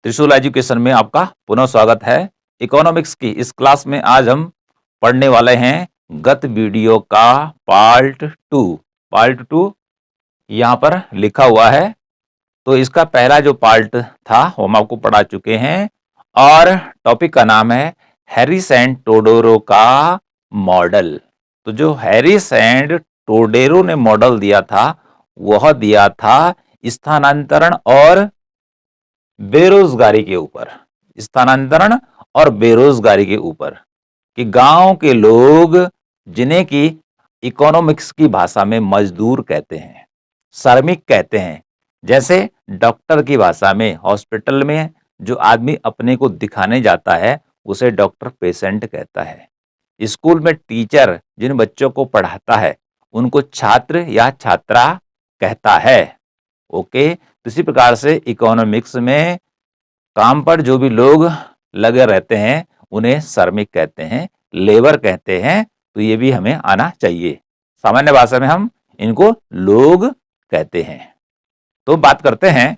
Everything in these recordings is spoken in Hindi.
त्रिशूल एजुकेशन में आपका पुनः स्वागत है। इकोनॉमिक्स की इस क्लास में आज हम पढ़ने वाले हैं गत वीडियो का पार्ट टू यहाँ पर लिखा हुआ है। तो इसका पहला जो पार्ट था वो हम आपको पढ़ा चुके हैं और टॉपिक का नाम है हैरिस एंड टोडोरो का मॉडल। तो जो हैरिस एंड टोडेरो ने मॉडल दिया था वह दिया था स्थानांतरण और बेरोजगारी के ऊपर, स्थानांतरण और बेरोजगारी के ऊपर कि गांव के लोग जिन्हें कि इकोनॉमिक्स की भाषा में मजदूर कहते हैं, श्रमिक कहते हैं। जैसे डॉक्टर की भाषा में हॉस्पिटल में जो आदमी अपने को दिखाने जाता है उसे डॉक्टर पेशेंट कहता है। स्कूल में टीचर जिन बच्चों को पढ़ाता है उनको छात्र या छात्रा कहता है। ओके, तो इसी प्रकार से इकोनॉमिक्स में काम पर जो भी लोग लगे रहते हैं उन्हें श्रमिक कहते हैं, लेबर कहते हैं। तो ये भी हमें आना चाहिए। सामान्य भाषा में हम इनको लोग कहते हैं। तो बात करते हैं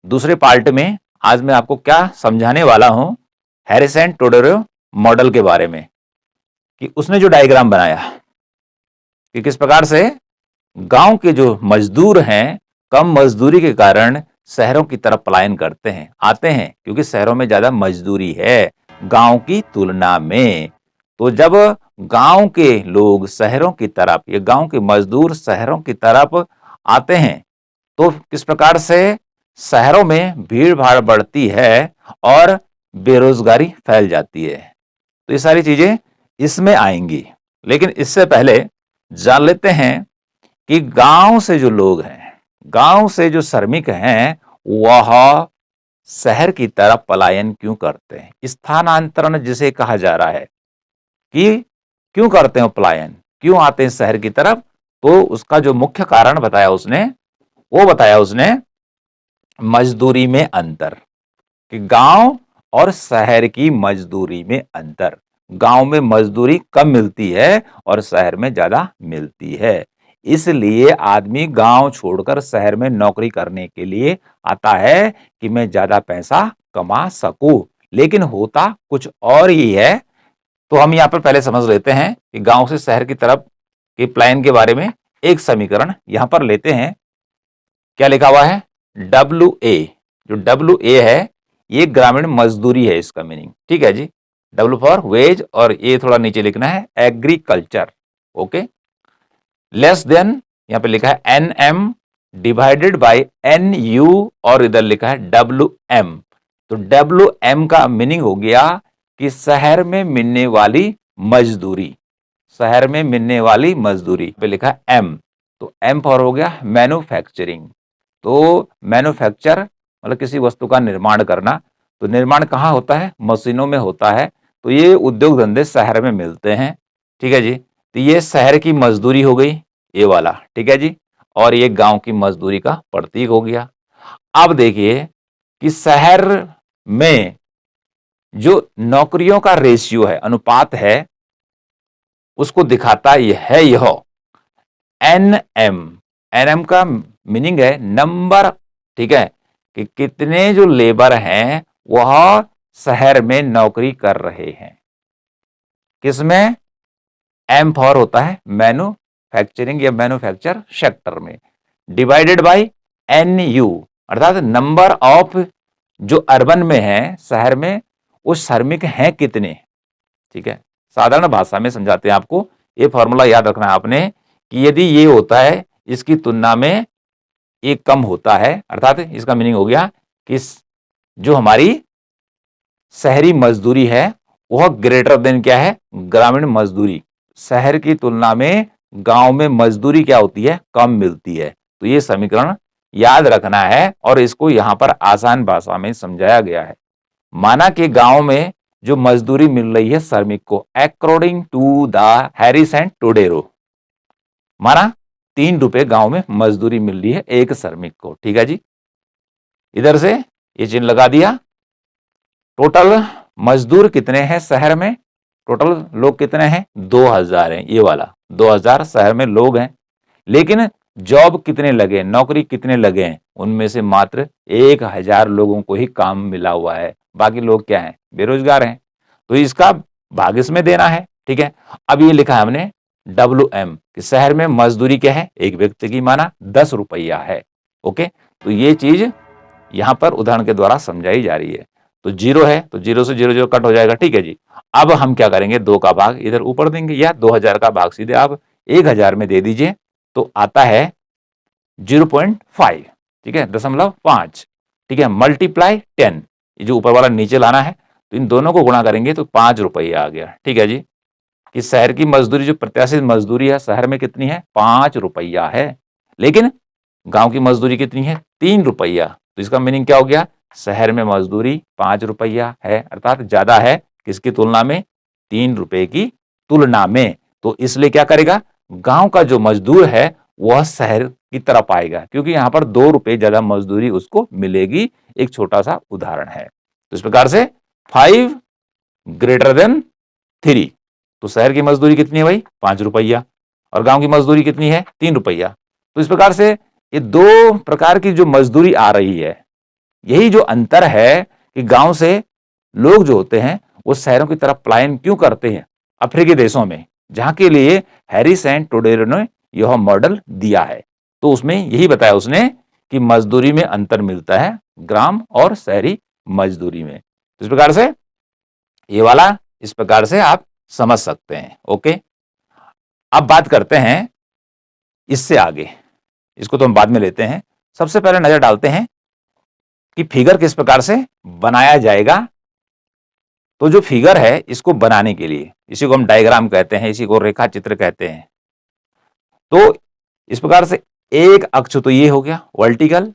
दूसरे पार्ट में। आज मैं आपको क्या समझाने वाला हूं हैरिस एंड टोडेरो मॉडल के बारे में कि उसने जो डायग्राम बनाया कि किस प्रकार से गांव के जो मजदूर हैं कम मजदूरी के कारण शहरों की तरफ पलायन करते हैं, आते हैं, क्योंकि शहरों में ज्यादा मजदूरी है गांव की तुलना में। तो जब गांव के लोग शहरों की तरफ, ये गांव के मजदूर शहरों की तरफ आते हैं तो किस प्रकार से शहरों में भीड़ भाड़ बढ़ती है और बेरोजगारी फैल जाती है। तो ये सारी चीजें इसमें आएंगी। लेकिन इससे पहले जान लेते हैं कि गांव से जो लोग हैं, गांव से जो श्रमिक हैं वह शहर की तरफ पलायन क्यों करते हैं। स्थानांतरण जिसे कहा जा रहा है कि क्यों करते हैं पलायन, क्यों आते हैं शहर की तरफ। तो उसका जो मुख्य कारण बताया उसने मजदूरी में अंतर, कि गांव और शहर की मजदूरी में अंतर। गांव में मजदूरी कम मिलती है और शहर में ज्यादा मिलती है, इसलिए आदमी गांव छोड़कर शहर में नौकरी करने के लिए आता है कि मैं ज्यादा पैसा कमा सकूं। लेकिन होता कुछ और ही है। तो हम यहाँ पर पहले समझ लेते हैं कि गांव से शहर की तरफ के प्लान के बारे में। एक समीकरण यहां पर लेते हैं, क्या लिखा हुआ है, WA। जो WA है ये ग्रामीण मजदूरी है, इसका मीनिंग, ठीक है जी। W फॉर वेज और ये थोड़ा नीचे लिखना है एग्रीकल्चर। ओके, लेस देन यहां पे लिखा है NM डिवाइडेड बाय NU और इधर लिखा है WM। तो WM का मीनिंग हो गया कि शहर में मिलने वाली मजदूरी, शहर में मिलने वाली मजदूरी पे लिखा है M। तो M फॉर हो गया मैन्युफैक्चरिंग। तो मैन्युफैक्चर मतलब किसी वस्तु का निर्माण करना। तो निर्माण कहाँ होता है, मशीनों में होता है। तो ये उद्योग धंधे शहर में मिलते हैं, ठीक है जी। तो ये शहर की मजदूरी हो गई, ये वाला, ठीक है जी। और ये गांव की मजदूरी का प्रतीक हो गया। अब देखिए कि शहर में जो नौकरियों का रेशियो है, अनुपात है, उसको दिखाता यह NM का मीनिंग है नंबर, ठीक है, कि कितने जो लेबर हैं वह शहर में नौकरी कर रहे हैं। किसमें, M फॉर होता है मैन्युफैक्चरिंग या मैन्युफैक्चर सेक्टर में, डिवाइडेड बाय NU अर्थात नंबर ऑफ जो अर्बन में है, शहर में, वो श्रमिक हैं कितने, ठीक है। साधारण भाषा में समझाते हैं आपको। ये फॉर्मूला याद रखना है आपने कि यदि ये होता है इसकी तुलना में ये कम होता है, अर्थात इसका मीनिंग हो गया कि जो हमारी शहरी मजदूरी है वह ग्रेटर देन क्या है, ग्रामीण मजदूरी। शहर की तुलना में गांव में मजदूरी क्या होती है, कम मिलती है। तो ये समीकरण याद रखना है और इसको यहां पर आसान भाषा में समझाया गया है। माना कि गांव में जो मजदूरी मिल रही है श्रमिक को according to the Harris and Todaro, माना 3 रुपए गांव में मजदूरी मिल रही है एक श्रमिक को, ठीक है जी। इधर से ये चिन्ह लगा दिया। टोटल मजदूर कितने हैं शहर में, टोटल लोग कितने हैं, 2000 हैं, ये वाला 2000 शहर में लोग हैं। लेकिन जॉब कितने लगे, नौकरी कितने लगे हैं, उनमें से मात्र 1000 लोगों को ही काम मिला हुआ है, बाकी लोग क्या हैं, बेरोजगार हैं। तो इसका भाग इसमें देना है, ठीक है। अब ये लिखा है हमने WM कि शहर में मजदूरी क्या है, एक व्यक्ति की माना 10 रुपया है। ओके, तो ये चीज यहां पर उदाहरण के द्वारा समझाई जा रही है। तो 0 है तो 0 से 0 0 कट हो जाएगा, ठीक है जी। अब हम क्या करेंगे, 2 का भाग इधर ऊपर देंगे, या 2000 का भाग सीधे आप 1000 में दे दीजिए, तो आता है 0.5, ठीक है, 0.5, ठीक है, मल्टीप्लाई 10, ये जो ऊपर वाला नीचे लाना है, तो इन दोनों को गुणा करेंगे तो 5 रुपया आ गया, ठीक है जी। कि शहर की मजदूरी, जो प्रत्याशित मजदूरी है शहर में कितनी है, 5 रुपया है, लेकिन गांव की मजदूरी कितनी है, 3 रुपया। तो इसका मीनिंग क्या हो गया, शहर में मजदूरी 5 रुपया है, अर्थात ज्यादा है किसकी तुलना में, 3 रुपए की तुलना में। तो इसलिए क्या करेगा, गांव का जो मजदूर है वह शहर की तरफ आएगा, क्योंकि यहां पर 2 रुपए ज्यादा मजदूरी उसको मिलेगी। एक छोटा सा उदाहरण है। तो इस प्रकार से 5 ग्रेटर देन 3, तो शहर की मजदूरी कितनी है भाई, 5 रुपया, और गांव की मजदूरी कितनी है, 3 रुपया। तो इस प्रकार से ये दो प्रकार की जो मजदूरी आ रही है, यही जो अंतर है कि गांव से लोग जो होते हैं वो शहरों की तरफ पलायन क्यों करते हैं अफ्रीकी देशों में, जहां के लिए हैरिस एंड टोडेरो ने यह मॉडल दिया है। तो उसमें यही बताया उसने कि मजदूरी में अंतर मिलता है ग्राम और शहरी मजदूरी में। तो इस प्रकार से ये वाला, इस प्रकार से आप समझ सकते हैं। ओके, अब बात करते हैं इससे आगे, इसको तो हम बाद में लेते हैं। सबसे पहले नजर डालते हैं कि फिगर किस प्रकार से बनाया जाएगा। तो जो फिगर है इसको बनाने के लिए, इसी को हम डायग्राम कहते हैं, इसी को रेखा चित्र कहते हैं। तो इस प्रकार से एक अक्ष तो ये हो गया वर्टिकल,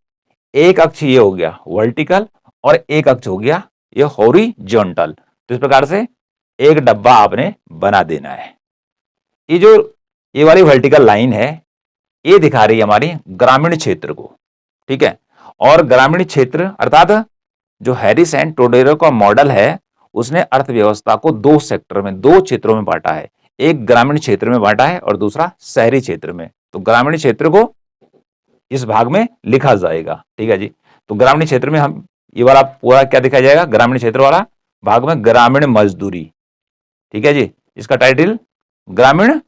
एक अक्ष ये हो गया वर्टिकल, और एक अक्ष हो गया ये हॉरिजॉन्टल। तो इस प्रकार से एक डब्बा आपने बना देना है। ये जो ये वाली वर्टिकल लाइन है ये दिखा रही है हमारी ग्रामीण क्षेत्र को, ठीक है। और ग्रामीण क्षेत्र अर्थात जो हैरिस एंड टोडेरो का मॉडल है उसने अर्थव्यवस्था को 2 सेक्टर में, 2 क्षेत्रों में बांटा है। एक ग्रामीण क्षेत्र में बांटा है और दूसरा शहरी क्षेत्र में। तो ग्रामीण क्षेत्र को इस भाग में लिखा जाएगा, ठीक है जी। तो ग्रामीण क्षेत्र में हम ये वाला पूरा क्या दिखाया जाएगा, ग्रामीण क्षेत्र वाला भाग में ग्रामीण मजदूरी, ठीक है जी। इसका टाइटल ग्रामीण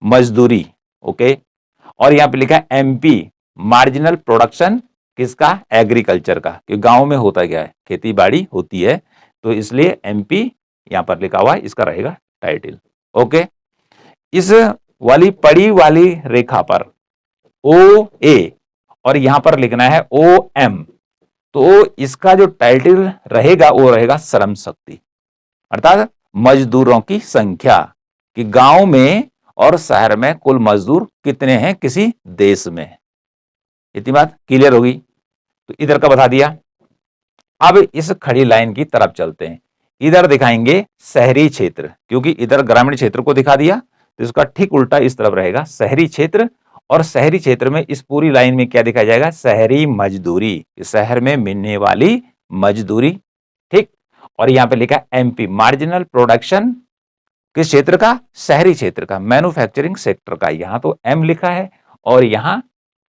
मजदूरी, ओके। और यहां पे लिखा है MP मार्जिनल प्रोडक्शन, किसका, एग्रीकल्चर का, क्योंकि गांव में होता क्या है, खेती बाड़ी होती है, तो इसलिए MP यहां पर लिखा हुआ है, इसका रहेगा टाइटल। ओके, इस वाली पड़ी वाली रेखा पर OA और यहां पर लिखना है OM, तो इसका जो टाइटल रहेगा वो रहेगा श्रम शक्ति, अर्थात मजदूरों की संख्या, कि गांव में और शहर में कुल मजदूर कितने हैं किसी देश में। इतनी बात क्लियर होगी। तो इधर का बता दिया। अब इस खड़ी लाइन की तरफ चलते हैं। इधर दिखाएंगे शहरी क्षेत्र, क्योंकि इधर ग्रामीण क्षेत्र को दिखा दिया, तो इसका ठीक उल्टा इस तरफ रहेगा शहरी क्षेत्र। और शहरी क्षेत्र में इस पूरी लाइन में क्या दिखाया जाएगा, शहरी मजदूरी, शहर में मिलने वाली मजदूरी, ठीक। और यहां पे लिखा MP मार्जिनल प्रोडक्शन, किस क्षेत्र का, शहरी क्षेत्र का, मैन्युफैक्चरिंग सेक्टर का। यहां तो M लिखा है और यहां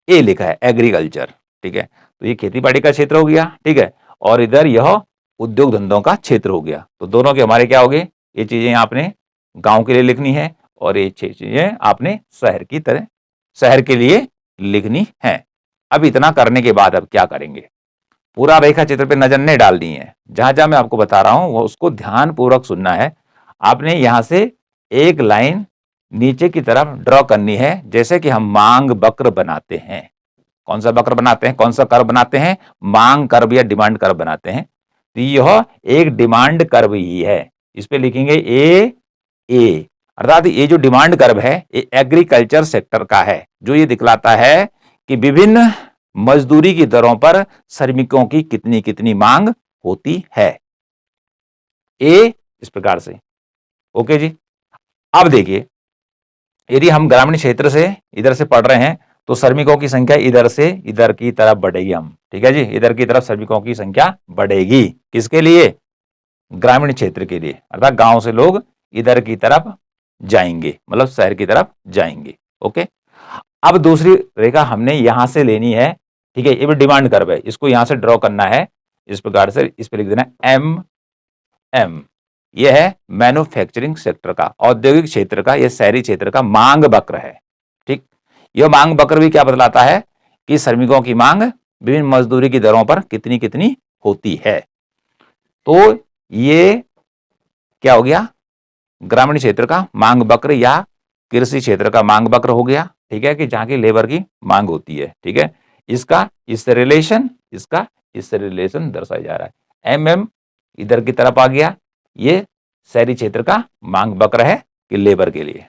A लिखा है, एग्रीकल्चर, ठीक है। तो ये खेती बाड़ी का क्षेत्र हो गया, ठीक है। और इधर यह उद्योग धंधों का क्षेत्र हो गया। तो दोनों के हमारे क्या हो गए, ये चीजें आपने गांव के लिए लिखनी है और ये चीजें आपने शहर की तरह, शहर के लिए लिखनी है। अब इतना करने के बाद अब क्या करेंगे, पूरा रेखा चित्र पे नजर नहीं डालनी है, जहां जहां मैं आपको बता रहा हूं वो उसको ध्यान पूर्वक सुनना है। आपने यहां से एक लाइन नीचे की तरफ ड्रॉ करनी है, जैसे कि हम मांग वक्र बनाते हैं। कौन सा वक्र बनाते हैं, कौन सा कर्व बनाते हैं, मांग कर्व या डिमांड कर्व बनाते हैं। तो यह एक डिमांड कर्व ही है। इस पे लिखेंगे ए, अर्थात ये जो डिमांड कर्व है ये एग्रीकल्चर सेक्टर का है, जो ये दिखलाता है कि विभिन्न मजदूरी की दरों पर श्रमिकों की कितनी कितनी मांग होती है। ए इस प्रकार से, ओके जी। अब देखिए, यदि हम ग्रामीण क्षेत्र से इधर से पढ़ रहे हैं तो श्रमिकों की संख्या इधर से इधर की तरफ बढ़ेगी हम, ठीक है जी। इधर की तरफ श्रमिकों की संख्या बढ़ेगी, किसके लिए, ग्रामीण क्षेत्र के लिए, अर्थात गांव से लोग इधर की तरफ जाएंगे, मतलब शहर की तरफ जाएंगे। ओके, अब दूसरी रेखा हमने यहां से लेनी है, ठीक है, ये भी डिमांड कर्व है, इसको यहां से ड्रॉ करना है इस प्रकार से, इस पर लिख देना एम एम। यह है मैन्युफैक्चरिंग सेक्टर का, औद्योगिक क्षेत्र का, यह शहरी क्षेत्र का मांग वक्र है। ठीक, यह मांग वक्र भी क्या बतलाता है कि श्रमिकों की मांग विभिन्न मजदूरी की दरों पर कितनी कितनी होती है। तो ये क्या हो गया, ग्रामीण क्षेत्र का मांग वक्र या कृषि क्षेत्र का मांग वक्र हो गया, ठीक है, कि जहां की लेबर की मांग होती है, ठीक है। इसका इस रिलेशन, इसका इस रिलेशन दर्शाया जा रहा है। एम इधर की तरफ आ गया, ये शहरी क्षेत्र का मांग वक्र है कि लेबर के लिए।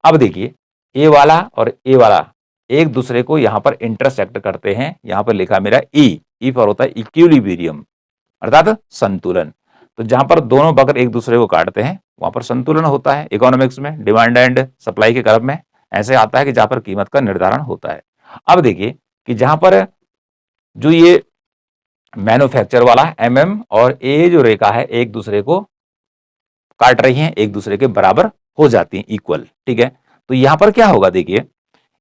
अब देखिए ए वाला और ए वाला एक दूसरे को यहां पर इंटरसेक्ट करते हैं, यहां पर लिखा मेरा ई पर होता है इक्विलिब्रियम अर्थात संतुलन। तो जहां पर दोनों वक्र एक दूसरे को काटते हैं वहां पर संतुलन होता है। इकोनॉमिक्स में डिमांड एंड सप्लाई के कर्व में ऐसे आता है कि जहां पर कीमत का निर्धारण होता है। अब देखिए कि जहां पर जो ये मैन्युफैक्चर वाला और ए जो रेखा है एक दूसरे को काट रही हैं, एक दूसरे के बराबर हो जाती हैं, इक्वल, ठीक है। तो यहां पर क्या होगा, देखिए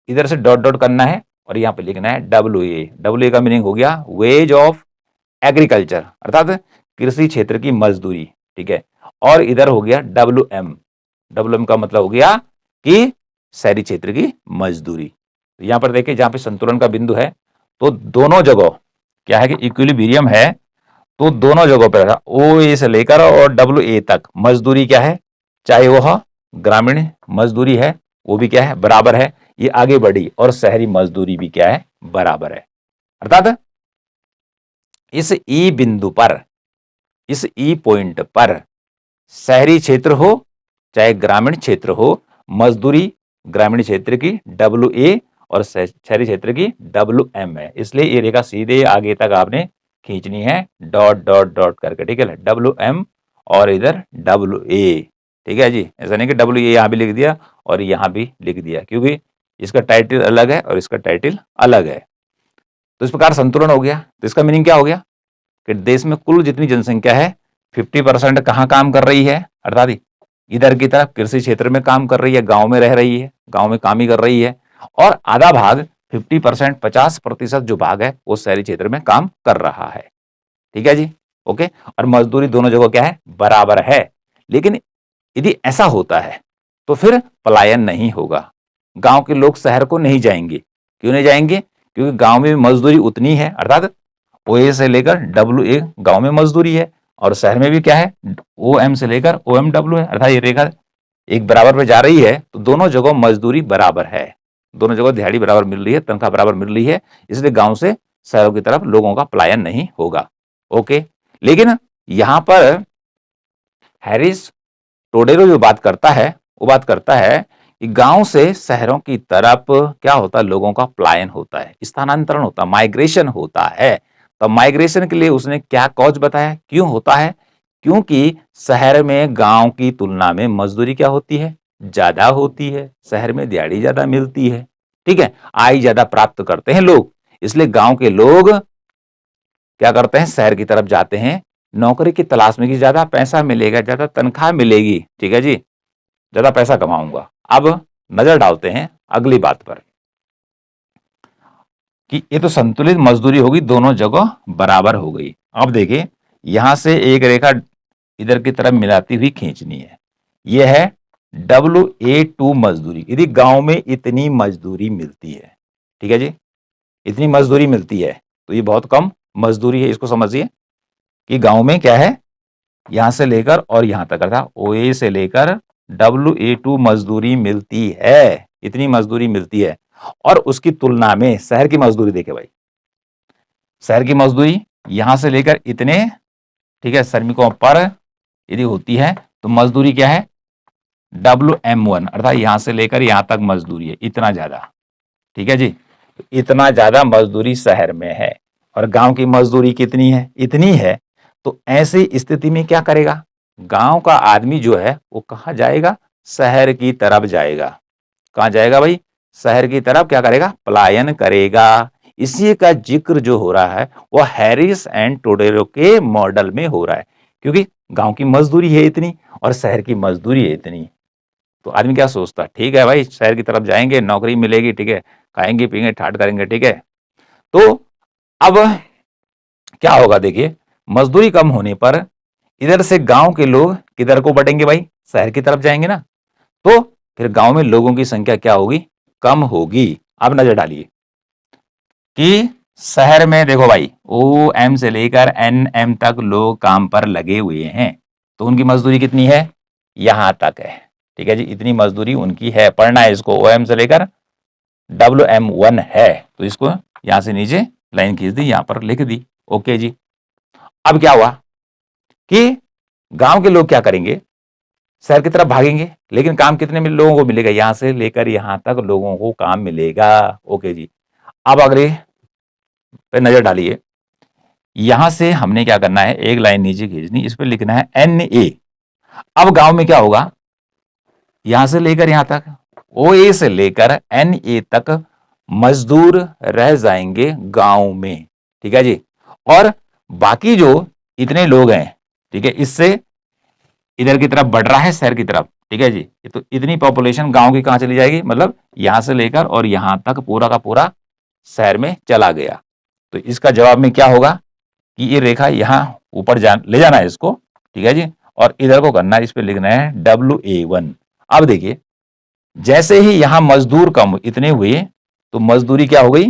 इधर से डॉट डॉट करना है और यहां पर लिखना है डब्ल्यू ए का मीनिंग हो गया वेज ऑफ एग्रीकल्चर अर्थात कृषि क्षेत्र की मजदूरी, ठीक है। और इधर हो गया डब्ल्यू एम का मतलब हो गया कि शहरी क्षेत्र की मजदूरी। यहां पर देखिए जहां पे संतुलन का बिंदु है तो दोनों जगह क्या है कि इक्विलिब्रियम है, तो दोनों जगहों पर ओ ए से लेकर और डब्ल्यू ए तक मजदूरी क्या है, चाहे वह ग्रामीण मजदूरी है वो भी क्या है बराबर है, ये आगे बढ़ी, और शहरी मजदूरी भी क्या है बराबर है। अर्थात इस ई बिंदु पर, इस ई पॉइंट पर शहरी क्षेत्र हो चाहे ग्रामीण क्षेत्र हो, मजदूरी ग्रामीण क्षेत्र की डब्ल्यू ए और शहरी क्षेत्र की डब्ल्यू एम है। इसलिए ये रेखा सीधे आगे तक आपने खींचनी है डॉट डॉट डॉट करके, ठीक है, डब्ल्यू एम और इधर डब्ल्यू ए, ठीक है जी। ऐसा नहीं कि डब्ल्यू ए यहां भी लिख दिया और यहां भी लिख दिया, क्योंकि इसका टाइटल अलग है और इसका टाइटल अलग है। तो इस प्रकार संतुलन हो गया। तो इसका मीनिंग क्या हो गया कि देश में कुल जितनी जनसंख्या है 50% कहां काम कर रही है, अर्थात इधर की तरफ कृषि क्षेत्र में काम कर रही है, गांव में रह रही है, गांव में काम ही कर रही है, और आधा भाग 50% 50% जो भाग है वो शहरी क्षेत्र में काम कर रहा है, ठीक है जी, ओके। और मजदूरी दोनों जगह क्या है बराबर है। लेकिन यदि ऐसा होता है तो फिर पलायन नहीं होगा, गांव के लोग शहर को नहीं जाएंगे। क्यों नहीं जाएंगे, क्योंकि गांव में मजदूरी उतनी है, अर्थात ओ ए से लेकर डब्ल्यू ए गांव में मजदूरी है, और शहर में भी क्या है ओ एम से लेकर ओ एम डब्ल्यू है, अर्थात ये रेखा एक बराबर पे जा रही है, तो दोनों जगह मजदूरी बराबर है, दोनों जगह दिहाड़ी बराबर मिल रही है, तनख्वाह बराबर मिल रही है, इसलिए गांव से शहरों की तरफ लोगों का पलायन नहीं होगा, ओके। लेकिन यहां पर हैरिस टोडेरो जो बात करता है वो बात करता है कि गांव से शहरों की तरफ क्या होता है, लोगों का पलायन होता है, स्थानांतरण होता है, माइग्रेशन होता है। तो माइग्रेशन के लिए उसने क्या कॉज बताया, क्यों होता है, क्योंकि शहर में गांव की तुलना में मजदूरी क्या होती है ज्यादा होती है, शहर में दिहाड़ी ज्यादा मिलती है, ठीक है, आय ज्यादा प्राप्त करते हैं लोग, इसलिए गांव के लोग क्या करते हैं शहर की तरफ जाते हैं नौकरी की तलाश में कि ज्यादा पैसा मिलेगा, ज्यादा तनख्वाह मिलेगी, ठीक है जी, ज्यादा पैसा कमाऊंगा। अब नजर डालते हैं अगली बात पर कि ये तो संतुलित मजदूरी होगी, दोनों जगह बराबर हो गई। अब देखिए यहां से एक रेखा इधर की तरफ मिलाती हुई खींचनी है, यह है WA2 मजदूरी। यदि गांव में इतनी मजदूरी मिलती है, ठीक है जी, इतनी मजदूरी मिलती है तो ये बहुत कम मजदूरी है, इसको समझिए कि गांव में क्या है यहां से लेकर और यहां तक अर्थात OA से लेकर WA2 मजदूरी मिलती है, इतनी मजदूरी मिलती है, और उसकी तुलना में शहर की मजदूरी देखे भाई, शहर की मजदूरी यहां से लेकर इतने, ठीक है, श्रमिकों पर यदि होती है तो मजदूरी क्या है WM1 अर्थात यहां से लेकर यहां तक मजदूरी है इतना ज्यादा, ठीक है जी, इतना ज्यादा मजदूरी शहर में है और गांव की मजदूरी कितनी है इतनी है। तो ऐसी स्थिति में क्या करेगा, गांव का आदमी जो है वो कहां जाएगा, शहर की तरफ जाएगा। कहां जाएगा भाई, शहर की तरफ क्या करेगा, पलायन करेगा। इसी का जिक्र जो हो रहा है वो हैरिस एंड टोडेरो के मॉडल में हो रहा है, क्योंकि गांव की मजदूरी है इतनी और शहर की मजदूरी है इतनी, तो आदमी क्या सोचता, ठीक है भाई शहर की तरफ जाएंगे, नौकरी मिलेगी, ठीक है, खाएंगे पिएंगे ठाट करेंगे, ठीक है। तो अब क्या होगा देखिए, मजदूरी कम होने पर इधर से गांव के लोग किधर को बढ़ेंगे भाई, शहर की तरफ जाएंगे ना। तो फिर गांव में लोगों की संख्या क्या होगी, कम होगी। अब नजर डालिए कि शहर में देखो भाई ओ एम से लेकर एन एम तक लोग काम पर लगे हुए हैं, तो उनकी मजदूरी कितनी है, यहां तक है, ठीक है जी, इतनी मजदूरी उनकी है। पढ़ना है इसको, ओ एम से लेकर WM1 है, तो इसको यहां से नीचे लाइन खींच दी, यहां पर लिख दी, ओके जी। अब क्या हुआ कि गांव के लोग क्या करेंगे, शहर की तरफ भागेंगे, लेकिन काम कितने लोगों को मिलेगा, यहां से लेकर यहां तक लोगों को काम मिलेगा, ओके जी। अब अगले पे नजर डालिए, यहां से हमने क्या करना है, एक लाइन नीचे खींचनी, इस पर लिखना है NA। अब गांव में क्या होगा, यहां से लेकर यहां तक, OA से लेकर NA तक मजदूर रह जाएंगे गांव में, ठीक है जी। और बाकी जो इतने लोग हैं, ठीक है, इससे इधर की तरफ बढ़ रहा है शहर की तरफ, ठीक है जी, तो इतनी पॉपुलेशन गांव की कहां चली जाएगी, मतलब यहां से लेकर और यहां तक पूरा का पूरा शहर में चला गया। तो इसका जवाब में क्या होगा कि ये रेखा यहां ऊपर ले जाना है इसको, ठीक है जी, और इधर को करना है, इस पे लिखना है WA1। अब देखिए जैसे ही यहां मजदूर कम इतने हुए, तो मजदूरी क्या हो गई,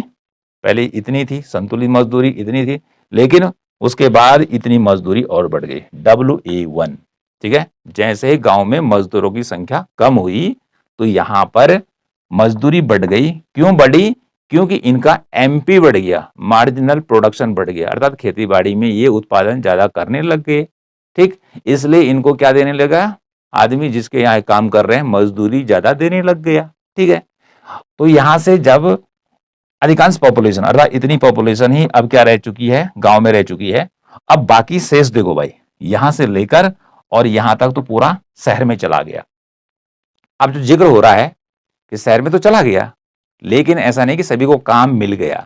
पहले इतनी थी, संतुलित मजदूरी इतनी थी, लेकिन उसके बाद इतनी मजदूरी और बढ़ गई, WA1, ठीक है। जैसे ही गांव में मजदूरों की संख्या कम हुई, तो यहां पर मजदूरी बढ़ गई। क्यों बढ़ी, क्योंकि इनका MP बढ़ गया, मार्जिनल प्रोडक्शन बढ़ गया, अर्थात खेती बाड़ी में ये उत्पादन ज्यादा करने लग गए, ठीक। इसलिए इनको क्या देने लगा, आदमी जिसके यहाँ काम कर रहे हैं मजदूरी ज्यादा देने लग गया, ठीक है। तो यहां से जब अधिकांश पॉपुलेशन, अर्थात इतनी पॉपुलेशन ही अब क्या रह चुकी है, गांव में रह चुकी है, अब बाकी शेष देखो भाई, यहां से लेकर और यहां तक तो पूरा शहर में चला गया। अब जो जिक्र हो रहा है कि शहर में तो चला गया, लेकिन ऐसा नहीं कि सभी को काम मिल गया,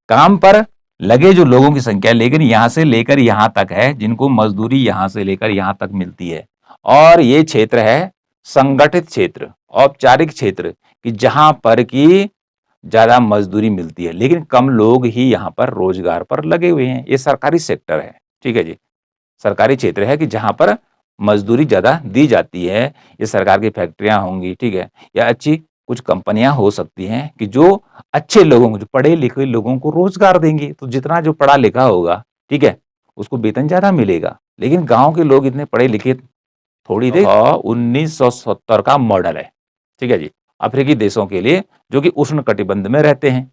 काम पर लगे जो लोगों की संख्या, लेकिन यहां से लेकर यहां तक है जिनको मजदूरी यहां से लेकर यहां तक मिलती है। और ये क्षेत्र है संगठित क्षेत्र, औपचारिक क्षेत्र, कि जहां पर की ज्यादा मजदूरी मिलती है, लेकिन कम लोग ही यहां पर रोजगार पर लगे हुए हैं। ये सरकारी सेक्टर है, ठीक है जी, सरकारी क्षेत्र है कि जहां पर मजदूरी ज्यादा दी जाती है। ये सरकार की फैक्ट्रियां होंगी, ठीक है, या अच्छी कुछ कंपनियां हो सकती हैं कि जो अच्छे लोगों को, जो पढ़े लिखे लोगों को रोजगार देंगी। तो जितना जो पढ़ा लिखा होगा, ठीक है, उसको वेतन ज्यादा मिलेगा। लेकिन गांव के लोग इतने पढ़े लिखे थोड़ी थे। 1970 का मॉडल है, ठीक है जी, अफ्रीकी देशों के लिए जो कि उष्ण कटिबंध में रहते हैं।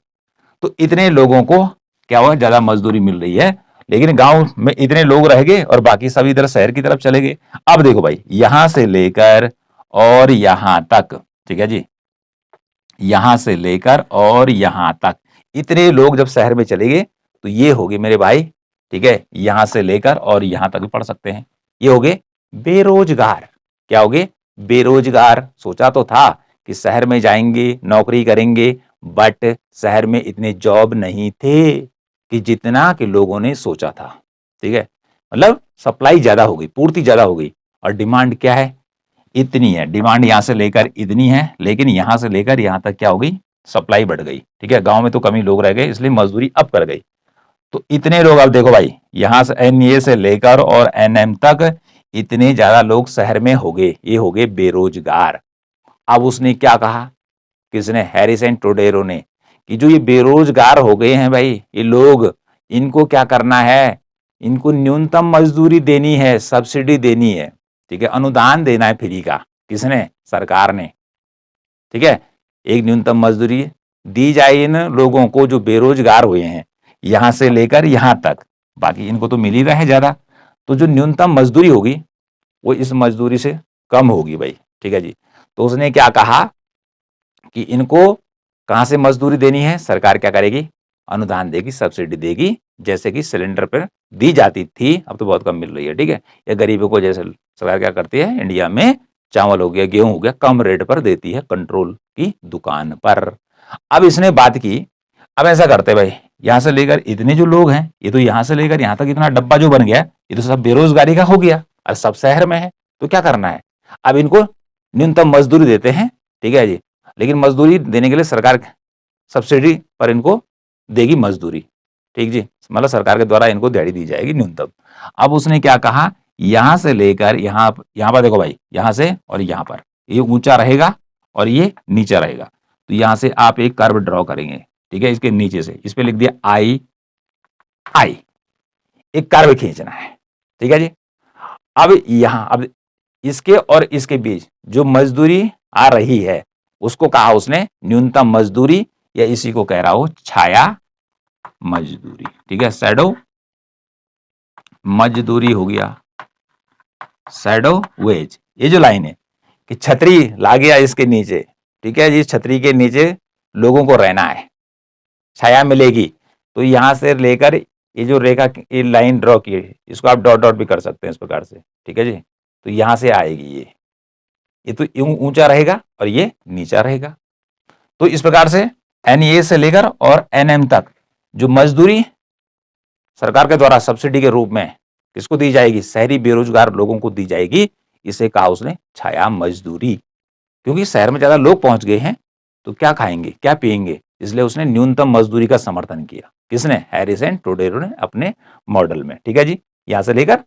तो इतने लोगों को क्या हुआ, ज्यादा मजदूरी मिल रही है, लेकिन गांव में इतने लोग रह गए और बाकी सब इधर शहर की तरफ चले गए। अब देखो भाई, यहां से लेकर और यहां तक, ठीक है जी, यहां से लेकर और यहां तक इतने लोग जब शहर में चले गए, तो ये हो गए मेरे भाई, ठीक है, यहां से लेकर और यहां तक भी पढ़ सकते हैं, ये हो गए बेरोजगार। क्या हो गए, बेरोजगार। सोचा तो था कि शहर में जाएंगे नौकरी करेंगे, बट शहर में इतने जॉब नहीं थे कि जितना कि लोगों ने सोचा था, ठीक है, मतलब सप्लाई ज्यादा हो गई, पूर्ति ज्यादा हो गई, और डिमांड क्या है, इतनी है। डिमांड यहां से लेकर इतनी है, लेकिन यहां से लेकर यहां तक क्या हो गई, सप्लाई बढ़ गई, ठीक है। गांव में तो कम ही लोग रह गए, इसलिए मजदूरी अप कर गई। तो इतने लोग, अब देखो भाई, यहां से NA से लेकर और NM तक इतने ज्यादा लोग शहर में हो गए, ये हो गए बेरोजगार। अब उसने क्या कहा, किसने, हैरिसन टोडेरो ने, कि जो ये बेरोजगार हो गए हैं भाई ये लोग, इनको क्या करना है, इनको न्यूनतम मजदूरी देनी है, सब्सिडी देनी है, ठीक है, अनुदान देना है फ्री का। किसने, सरकार ने, ठीक है। एक न्यूनतम मजदूरी दी जाए इन लोगों को जो बेरोजगार हुए हैं, यहां से लेकर यहां तक, बाकी इनको तो मिल ही रहा है ज्यादा। तो जो न्यूनतम मजदूरी होगी वो इस मजदूरी से कम होगी भाई, ठीक है जी। तो उसने क्या कहा कि इनको कहां से मजदूरी देनी है, सरकार क्या करेगी, अनुदान देगी, सब्सिडी देगी, जैसे कि सिलेंडर पर दी जाती थी, अब तो बहुत कम मिल रही है, ठीक है। या गरीबों को जैसे सरकार क्या करती है, इंडिया में चावल हो गया, गेहूं हो गया, कम रेट पर देती है कंट्रोल की दुकान पर। अब इसने बात की, अब ऐसा करते भाई, यहां से लेकर इतने जो लोग हैं, ये तो यहां से लेकर यहां तक इतना डब्बा जो बन गया, ये तो सब बेरोजगारी का हो गया और सब शहर में है। तो क्या करना है, अब इनको न्यूनतम मजदूरी देते हैं, ठीक है जी, लेकिन मजदूरी देने के लिए सरकार सब्सिडी पर इनको देगी मजदूरी, ठीक जी, मतलब सरकार के द्वारा इनको दिहाड़ी दी जाएगी न्यूनतम। अब उसने क्या कहा, यहां से लेकर यहां पर देखो भाई, यहां से और यहां पर ये ऊंचा रहेगा और ये नीचा रहेगा, तो यहां से आप एक कर्व ड्रॉ करेंगे, ठीक है, इसके नीचे से इस पे लिख दिया आई आई, एक कर्व खींचना है, ठीक है जी। अब इसके और इसके बीच जो मजदूरी आ रही है उसको कहा उसने न्यूनतम मजदूरी, या इसी को कह रहा हूं छाया मजदूरी, ठीक है, शैडो मजदूरी हो गया, शैडो वेज। ये जो लाइन है कि छतरी ला गया इसके नीचे, ठीक है जी, छतरी के नीचे लोगों को रहना है, छाया मिलेगी, तो यहां से लेकर ये जो रेखा ये लाइन ड्रॉ की है इसको आप डॉट डॉट भी कर सकते हैं इस प्रकार से, ठीक है जी, तो यहां से आएगी ये तो ऊंचा रहेगा और ये नीचा रहेगा। तो इस प्रकार से एनए से लेकर और एनएम तक जो मजदूरी सरकार के द्वारा सब्सिडी के रूप में किसको दी जाएगी, शहरी बेरोजगार लोगों को दी जाएगी, इसे कहा उसने छाया मजदूरी। क्योंकि शहर में ज्यादा लोग पहुंच गए हैं तो क्या खाएंगे क्या पिएंगे, इसलिए उसने न्यूनतम मजदूरी का समर्थन किया, किसने, हैरिस एंड टोडेरो ने अपने मॉडल में, ठीक है जी। यहां से लेकर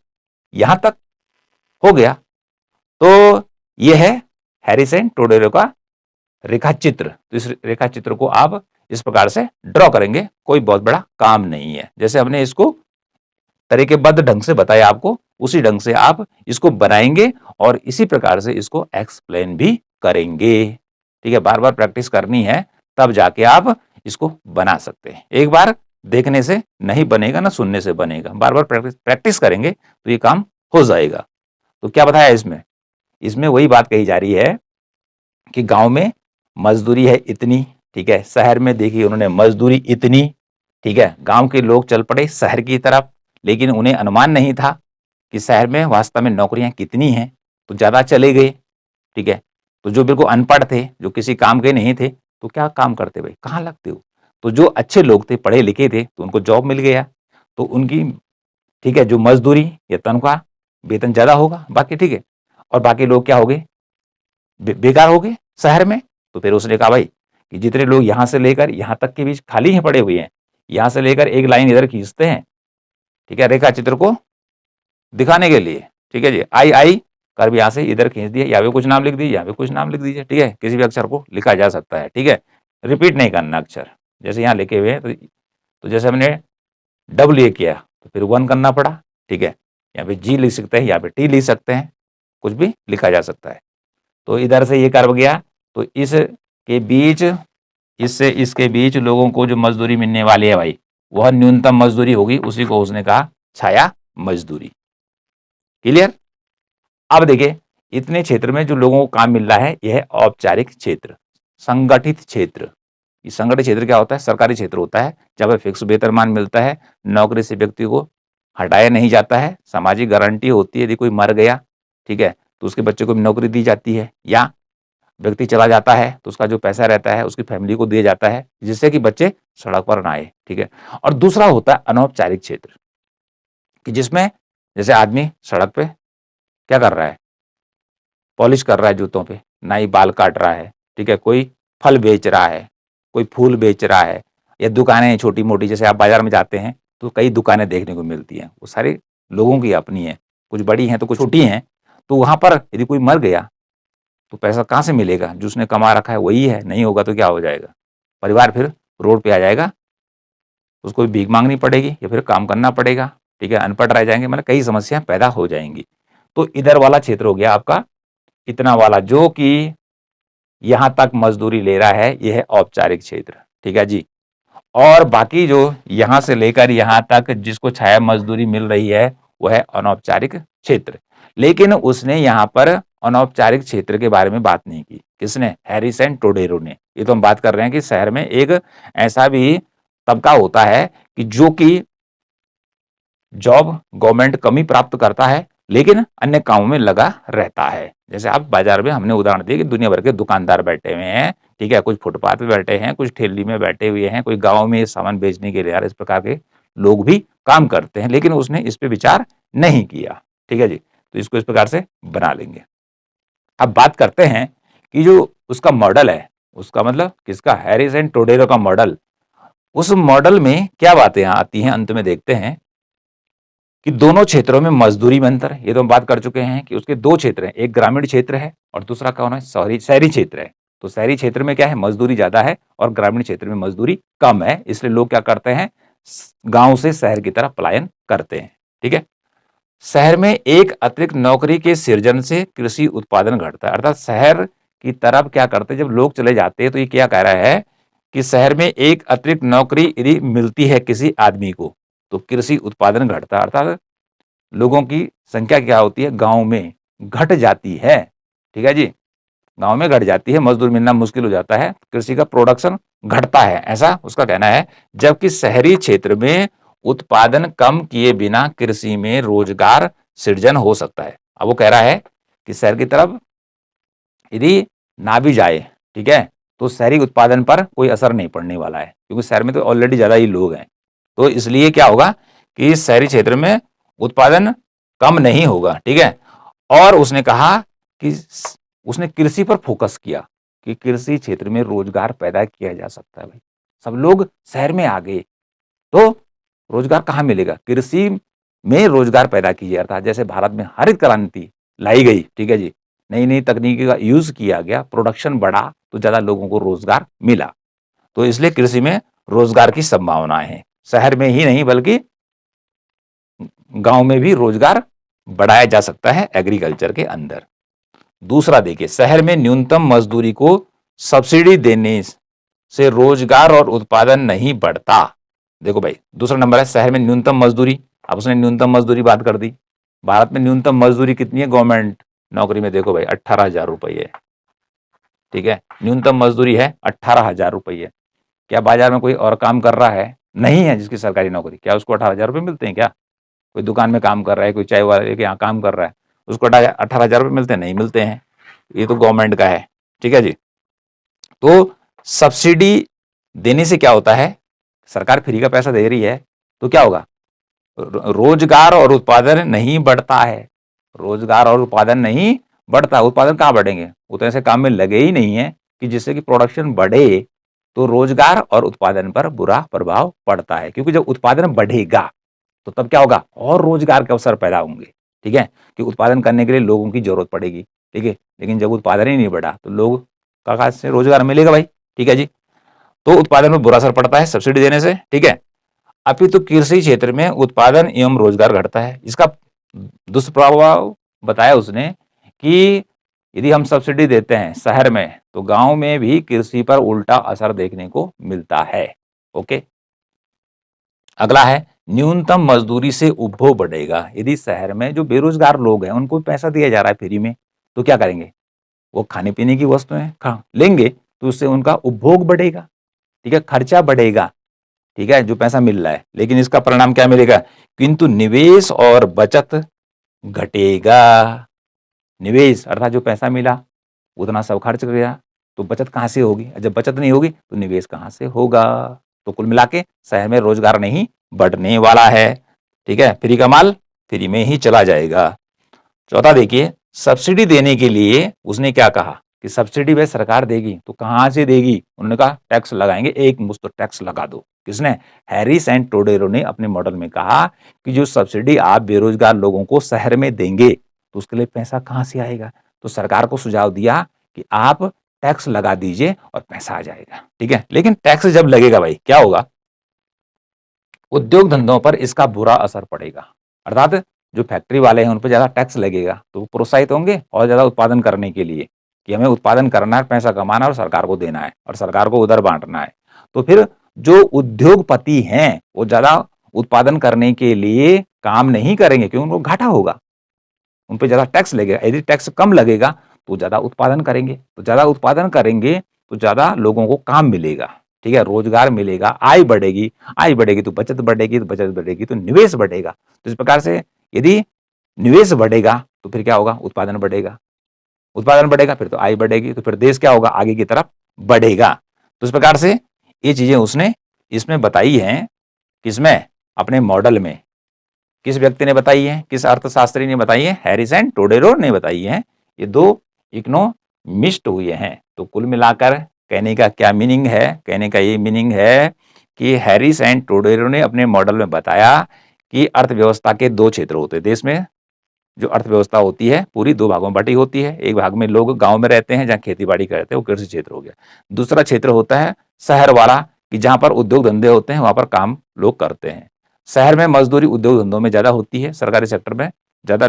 यहां तक हो गया, तो यह है हैरिस एंड टोडेरो का रेखा चित्र। तो इस रेखा चित्र को आप इस प्रकार से ड्रॉ करेंगे, कोई बहुत बड़ा काम नहीं है, जैसे हमने इसको तरीकेबद्ध ढंग से बताया आपको, उसी ढंग से आप इसको बनाएंगे और इसी प्रकार से इसको एक्सप्लेन भी करेंगे, ठीक है। बार बार प्रैक्टिस करनी है, तब जाके आप इसको बना सकते हैं। एक बार देखने से नहीं बनेगा, ना सुनने से बनेगा, बार बार प्रैक्टिस करेंगे तो ये काम हो जाएगा। तो क्या बताया इसमें, इसमें वही बात कही जा रही है कि गांव में मजदूरी है इतनी, ठीक है, शहर में देखिए उन्होंने मजदूरी इतनी, ठीक है, गांव के लोग चल पड़े शहर की तरफ, लेकिन उन्हें अनुमान नहीं था कि शहर में वास्तव में नौकरियां कितनी हैं, तो ज्यादा चले गए, ठीक है। तो जो बिल्कुल अनपढ़ थे, जो किसी काम के नहीं थे, तो क्या काम करते भाई, कहाँ लगते हो, तो जो अच्छे लोग थे, पढ़े लिखे थे, तो उनको जॉब मिल गया, तो उनकी, ठीक है, जो मजदूरी या तनख्वाह वेतन ज्यादा होगा, बाकी ठीक है, और बाकी लोग क्या हो गए, बेकार हो गए शहर में। तो फिर उसने कहा भाई कि जितने लोग यहां से लेकर यहां तक के बीच खाली हैं, पड़े हुए हैं, यहां से लेकर एक लाइन इधर खींचते हैं, ठीक है, रेखा चित्र को दिखाने के लिए, ठीक है जी, आई आई कर भी यहां से इधर खींच दिया, यहाँ पे कुछ नाम लिख दीजिए, यहाँ पे कुछ नाम लिख दीजिए, ठीक है, किसी भी अक्षर को लिखा जा सकता है, ठीक है, रिपीट नहीं करना अक्षर, जैसे यहाँ लिखे हुए हैं, तो जैसे हमने डब्ल्यू किया तो फिर 1 करना पड़ा, ठीक है, यहाँ पे जी लिख सकते हैं, यहाँ पे टी लिख सकते हैं, कुछ भी लिखा जा सकता है। तो इधर से ये कर्व गया, तो इसके बीच, इससे इसके बीच लोगों को जो मजदूरी मिलने वाली है भाई, वह न्यूनतम मजदूरी होगी, उसी को उसने कहा छाया मजदूरी। क्लियर। अब देखिए इतने क्षेत्र में जो लोगों को काम मिल रहा है, यह है औपचारिक क्षेत्र, संगठित क्षेत्र। ये संगठित क्षेत्र क्या होता है, सरकारी क्षेत्र होता है, जहां पर फिक्स वेतनमान मिलता है, नौकरी से व्यक्ति को हटाया नहीं जाता है, सामाजिक गारंटी होती है, यदि कोई मर गया, ठीक है, तो उसके बच्चे को भी नौकरी दी जाती है, या व्यक्ति चला जाता है तो उसका जो पैसा रहता है उसकी फैमिली को दिया जाता है, जिससे कि बच्चे सड़क पर ना आए, ठीक है। और दूसरा होता है अनौपचारिक क्षेत्र, कि जिसमें जैसे आदमी सड़क पे क्या कर रहा है, पॉलिश कर रहा है जूतों पे, नाई बाल काट रहा है, ठीक है, कोई फल बेच रहा है, कोई फूल बेच रहा है, या दुकानें छोटी मोटी, जैसे आप बाजार में जाते हैं तो कई दुकानें देखने को मिलती हैं, वो सारे लोगों की अपनी है, कुछ बड़ी हैं तो कुछ छोटी हैं, तो वहां पर यदि कोई मर गया तो पैसा कहाँ से मिलेगा, जो उसने कमा रखा है वही है, नहीं होगा तो क्या हो जाएगा, परिवार फिर रोड पे आ जाएगा, उसको भीख मांगनी पड़ेगी या फिर काम करना पड़ेगा, ठीक है, अनपढ़ रह जाएंगे, मतलब कई समस्याएं पैदा हो जाएंगी। तो इधर वाला क्षेत्र हो गया आपका इतना वाला, जो कि यहां तक मजदूरी ले रहा है, यह है औपचारिक क्षेत्र, ठीक है जी। और बाकी जो यहां से लेकर यहां तक जिसको छाया मजदूरी मिल रही है, वह है अनौपचारिक क्षेत्र। लेकिन उसने यहां पर अनौपचारिक क्षेत्र के बारे में बात नहीं की, किसने, हैरिस एंड टोडेरो ने। ये तो हम बात कर रहे हैं कि शहर में एक ऐसा भी तबका होता है कि जो कि जॉब गवर्नमेंट कम ही प्राप्त करता है, लेकिन अन्य कामों में लगा रहता है। जैसे आप बाजार में हमने उदाहरण दिया कि दुनिया भर के दुकानदार बैठे हुए हैं, ठीक है, कुछ फुटपाथ पे बैठे हैं, कुछ ठेली में बैठे हुए हैं, कोई गांव में सामान बेचने के लिए यार, इस प्रकार के लोग भी काम करते हैं, लेकिन उसने इस पे विचार नहीं किया, ठीक है जी। तो इसको इस प्रकार से बना लेंगे। अब बात करते हैं कि जो उसका मॉडल है, उसका मतलब किसका, हैरिस एंड टोडेरो का मॉडल, उस मॉडल में क्या बातें आती हैं, अंत में देखते हैं कि दोनों क्षेत्रों में मजदूरी में अंतर है। ये तो हम बात कर चुके हैं कि उसके दो क्षेत्र हैं, एक ग्रामीण क्षेत्र है और दूसरा कौन है, शहरी शहरी क्षेत्र है। तो शहरी क्षेत्र में क्या है, मजदूरी ज्यादा है और ग्रामीण क्षेत्र में मजदूरी कम है, इसलिए लोग क्या करते हैं, गांव से शहर की तरफ पलायन करते हैं। ठीक है, शहर में एक अतिरिक्त नौकरी के सृजन से कृषि उत्पादन घटता है, अर्थात शहर की तरफ क्या करते हैं, जब लोग चले जाते हैं तो ये क्या कह रहा है कि शहर में एक अतिरिक्त नौकरी यदि मिलती है किसी आदमी को तो कृषि उत्पादन घटता है, अर्थात लोगों की संख्या क्या होती है, गांव में घट जाती है। ठीक है जी, गांव में घट जाती है, मजदूर मिलना मुश्किल हो जाता है, कृषि का प्रोडक्शन घटता है, ऐसा उसका कहना है। जबकि शहरी क्षेत्र में उत्पादन कम किए बिना कृषि में रोजगार सृजन हो सकता है। अब वो कह रहा है कि शहर की तरफ यदि ना भी जाए, ठीक है, तो शहरी उत्पादन पर कोई असर नहीं पड़ने वाला है, क्योंकि शहर में तो ऑलरेडी ज्यादा ही लोग हैं। तो इसलिए क्या होगा कि शहरी क्षेत्र में उत्पादन कम नहीं होगा। ठीक है, और उसने कहा कि उसने कृषि पर फोकस किया कि कृषि क्षेत्र में रोजगार पैदा किया जा सकता है। भाई सब लोग शहर में आ गए तो रोजगार कहाँ मिलेगा, कृषि में रोजगार पैदा कीजिए, अर्थात जैसे भारत में हरित क्रांति लाई गई, ठीक है जी, नई नई तकनीकी का यूज किया गया, प्रोडक्शन बढ़ा तो ज्यादा लोगों को रोजगार मिला। तो इसलिए कृषि में रोजगार की संभावनाएं हैं, शहर में ही नहीं बल्कि गांव में भी रोजगार बढ़ाया जा सकता है एग्रीकल्चर के अंदर। दूसरा देखिए, शहर में न्यूनतम मजदूरी को सब्सिडी देने से रोजगार और उत्पादन नहीं बढ़ता। देखो भाई, दूसरा नंबर है शहर में न्यूनतम मजदूरी। अब उसने न्यूनतम मजदूरी बात कर दी। भारत में न्यूनतम मजदूरी कितनी है गवर्नमेंट नौकरी में, देखो भाई 18,000 रुपये। ठीक है, न्यूनतम मजदूरी है 18,000 रुपये। क्या बाजार में कोई और काम कर रहा है, नहीं है, जिसकी सरकारी नौकरी, क्या उसको 18,000 रुपये मिलते हैं क्या? कोई दुकान में काम कर रहा है, कोई चाय वाले के यहाँ काम कर रहा है, उसको 18,000 रुपये मिलते हैं? नहीं मिलते हैं, ये तो गवर्नमेंट का है। ठीक है जी, तो सब्सिडी देने से क्या होता है, सरकार फ्री का पैसा दे रही है तो क्या होगा, रोजगार और उत्पादन नहीं बढ़ता है, रोजगार और उत्पादन नहीं बढ़ता। उत्पादन कहाँ बढ़ेंगे, उतने से काम में लगे ही नहीं है कि जिससे कि प्रोडक्शन बढ़े, तो रोजगार और उत्पादन पर बुरा प्रभाव पड़ता है, क्योंकि जब उत्पादन बढ़ेगा तो तब क्या होगा, और रोजगार के अवसर पैदा होंगे। ठीक है, कि उत्पादन करने के लिए लोगों की जरूरत पड़ेगी। ठीक है, लेकिन जब उत्पादन ही नहीं बढ़ा तो लोग कहाँ से रोजगार मिलेगा भाई। ठीक है जी, तो उत्पादन में बुरा असर पड़ता है सब्सिडी देने से। ठीक है, अपितु कृषि क्षेत्र में उत्पादन एवं रोजगार घटता है। इसका दुष्प्रभाव बताया उसने कि यदि हम सब्सिडी देते हैं शहर में तो गांव में भी कृषि पर उल्टा असर देखने को मिलता है। ओके, अगला है न्यूनतम मजदूरी से उपभोग बढ़ेगा। यदि शहर में जो बेरोजगार लोग हैं उनको पैसा दिया जा रहा है फ्री में, तो क्या करेंगे, वो खाने पीने की वस्तुएं खा लेंगे, तो उससे उनका उपभोग बढ़ेगा। ठीक है, खर्चा बढ़ेगा। ठीक है, जो पैसा मिल रहा है, लेकिन इसका परिणाम क्या मिलेगा, किंतु निवेश और बचत घटेगा। निवेश अर्थात जो पैसा मिला उतना सब खर्च गया, तो बचत कहां से होगी, जब बचत नहीं होगी तो निवेश कहां से होगा। तो कुल मिला के शहर में रोजगार नहीं बढ़ने वाला है। ठीक है, फ्री का माल फ्री में ही चला जाएगा। चौथा देखिए, सब्सिडी देने के लिए उसने क्या कहा कि सब्सिडी वे सरकार देगी, तो कहां से देगी, उन्होंने कहा टैक्स लगाएंगे, एक मुश्त टैक्स लगा दो। किसने, हैरिस एंड टोडेरो ने अपने मॉडल में कहा कि जो सब्सिडी आप बेरोजगार लोगों को शहर में देंगे तो उसके लिए पैसा कहां से आएगा। तो सरकार को सुझाव दिया कि आप टैक्स लगा दीजिए और पैसा आ जाएगा। ठीक है, लेकिन टैक्स जब लगेगा भाई क्या होगा, उद्योग धंधों पर इसका बुरा असर पड़ेगा, अर्थात जो फैक्ट्री वाले हैं उन पर ज्यादा टैक्स लगेगा तो वो प्रोत्साहित होंगे और ज्यादा उत्पादन करने के लिए, कि हमें उत्पादन करना है, पैसा कमाना है और सरकार को देना है और सरकार को उधर बांटना है। तो फिर जो उद्योगपति हैं वो ज्यादा उत्पादन करने के लिए काम नहीं करेंगे, क्योंकि उनको घाटा होगा, उन पर ज्यादा टैक्स लगेगा। यदि टैक्स कम लगेगा तो ज्यादा उत्पादन करेंगे, तो ज्यादा उत्पादन करेंगे तो ज्यादा लोगों को काम मिलेगा। ठीक है, रोजगार मिलेगा, आय बढ़ेगी, आय बढ़ेगी तो बचत बढ़ेगी, तो बचत बढ़ेगी तो निवेश बढ़ेगा। तो इस प्रकार से यदि निवेश बढ़ेगा तो फिर क्या होगा, उत्पादन बढ़ेगा, उत्पादन बढ़ेगा फिर तो आय बढ़ेगी, तो फिर देश क्या होगा, आगे की तरफ बढ़ेगा। तो इस प्रकार से ये चीजें उसने इसमें बताई हैं, किसमें, अपने मॉडल में। किस व्यक्ति ने बताई है, किस अर्थशास्त्री ने बताई है, हैरिस एंड टोडेरो ने बताई है। ये दो इकोनॉमिस्ट हुए हैं। तो कुल मिलाकर कहने का क्या मीनिंग है? कहने का ये मीनिंग है कि हैरिस एंड टोडेरो ने अपने मॉडल में बताया कि अर्थव्यवस्था के 2 क्षेत्र होते हैं। देश में जो अर्थव्यवस्था होती है पूरी 2 भागों में बटी होती है। एक भाग में लोग गाँव में रहते हैं, जहाँ खेती-बाड़ी करते हैं, वो कृषि क्षेत्र हो गया। दूसरा क्षेत्र होता है शहर वाला, कि जहाँ पर उद्योग-धंधे होते हैं, वहाँ पर काम लोग करते हैं। शहर में मज़दूरी उद्योग-धंधों में ज़्यादा होती है, सरकारी सेक्टर में ज़्यादा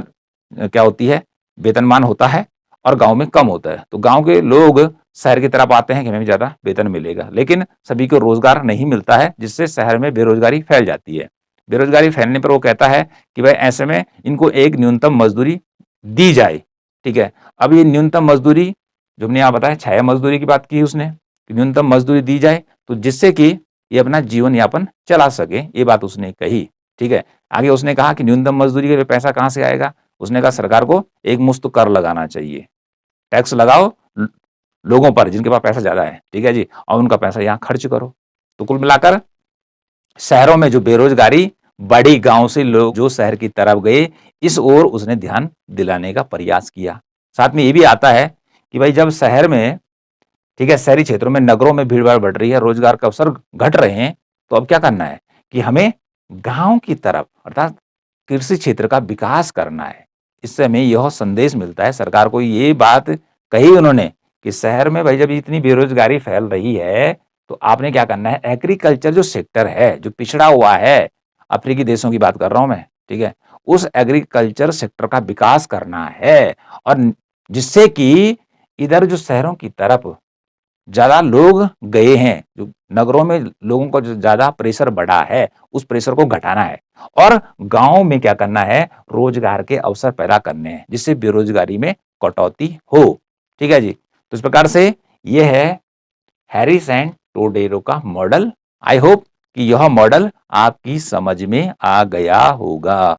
क्या होती है, वेतनमान होता है, और गाँव में कम होता है। तो गाँव के लोग शहर की तरफ आते हैं कि हमें भी ज़्यादा वेतन मिलेगा, लेकिन सभी को रोज़गार नहीं मिलता है, जिससे शहर में बेरोज़गारी फैल जाती है। बेरोज़गारी फैलने पर वो कहता है कि भाई ऐसे में इनको एक न्यूनतम मज़दूरी दी जाए, ठीक है। अब ये न्यूनतम मज़दूरी जो हमने यहाँ बताया, छाया मज़दूरी की बात की उसने, कि न्यूनतम मज़दूरी दी जाए, तो जिससे कि ये अपना जीवन यापन चला सके, ये बात उसने कही, ठीक है। आगे उसने कहा कि न्यूनतम मज़दूरी के लिए पैसा कहाँ से आएगा? उसने कहा सरकार को एक मुश्त कर लगाना चाहिए। टैक्स लगाओ लोगों पर जिनके पास पैसा ज़्यादा है, ठीक है जी, और उनका पैसा यहाँ खर्च करो। तो कुल मिलाकर शहरों में जो बेरोजगारी बढ़ी, गांव से लोग जो शहर की तरफ गए, इस ओर उसने ध्यान दिलाने का प्रयास किया। साथ में ये भी आता है कि भाई जब शहर में, ठीक है, शहरी क्षेत्रों में, नगरों में भीड़-भाड़ बढ़ रही है, रोजगार के अवसर घट रहे हैं, तो अब क्या करना है कि हमें गांव की तरफ अर्थात कृषि क्षेत्र का विकास करना है। इससे हमें यह संदेश मिलता है, सरकार को ये बात कही उन्होंने कि शहर में भाई जब इतनी बेरोजगारी फैल रही है, तो आपने क्या करना है, एग्रीकल्चर जो सेक्टर है, जो पिछड़ा हुआ है, अफ्रीकी देशों की बात कर रहा हूं मैं, ठीक है, उस एग्रीकल्चर सेक्टर का विकास करना है, और जिससे कि इधर जो शहरों की तरफ ज़्यादा लोग गए हैं, जो नगरों में लोगों का जो ज़्यादा प्रेशर बढ़ा है, उस प्रेशर को घटाना है, और गाँव में क्या करना है, रोजगार के अवसर पैदा करने हैं, जिससे बेरोजगारी में कटौती हो। ठीक है जी। तो इस प्रकार से ये है हैरिस एंड टोडेरो का मॉडल। आई होप कि यह मॉडल आपकी समझ में आ गया होगा।